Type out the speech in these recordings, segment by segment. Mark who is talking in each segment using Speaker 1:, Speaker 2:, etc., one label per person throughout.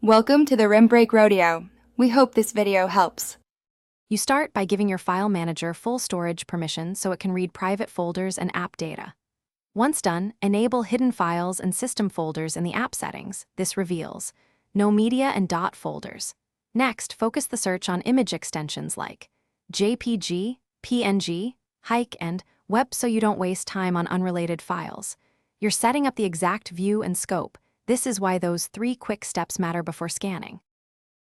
Speaker 1: Welcome to the Rim Break Rodeo. We hope this video helps.
Speaker 2: You start by giving your file manager full storage permission so it can read private folders and app data. Once done, enable hidden files and system folders in the app settings. This reveals no media and dot folders. Next, focus the search on image extensions like JPG, PNG, hike, and web so you don't waste time on unrelated files. You're setting up the exact view and scope. This is why those 3 quick steps matter before scanning.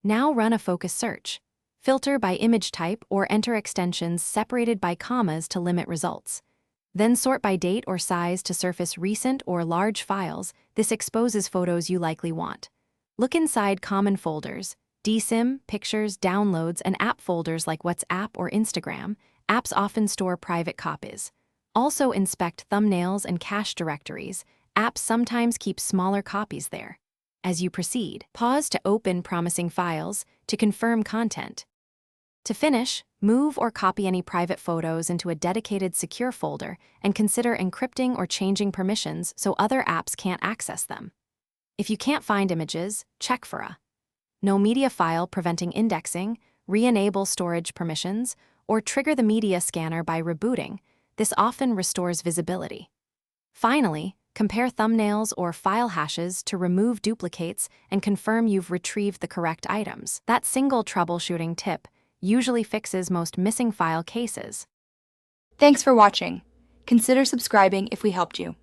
Speaker 2: Now run a focus search. Filter by image type or enter extensions separated by commas to limit results. Then sort by date or size to surface recent or large files. This exposes photos you likely want. Look inside common folders, DSIM, pictures, downloads, and app folders like WhatsApp or Instagram. Apps often store private copies. Also inspect thumbnails and cache directories. Apps sometimes keep smaller copies there. As you proceed, pause to open promising files to confirm content. To finish, move or copy any private photos into a dedicated secure folder and consider encrypting or changing permissions so other apps can't access them. If you can't find images, check for a no media file preventing indexing, re-enable storage permissions, or trigger the media scanner by rebooting. This often restores visibility. Finally, compare thumbnails or file hashes to remove duplicates and confirm you've retrieved the correct items. That single troubleshooting tip usually fixes most missing file cases.
Speaker 1: Thanks for watching. Consider subscribing if we helped you.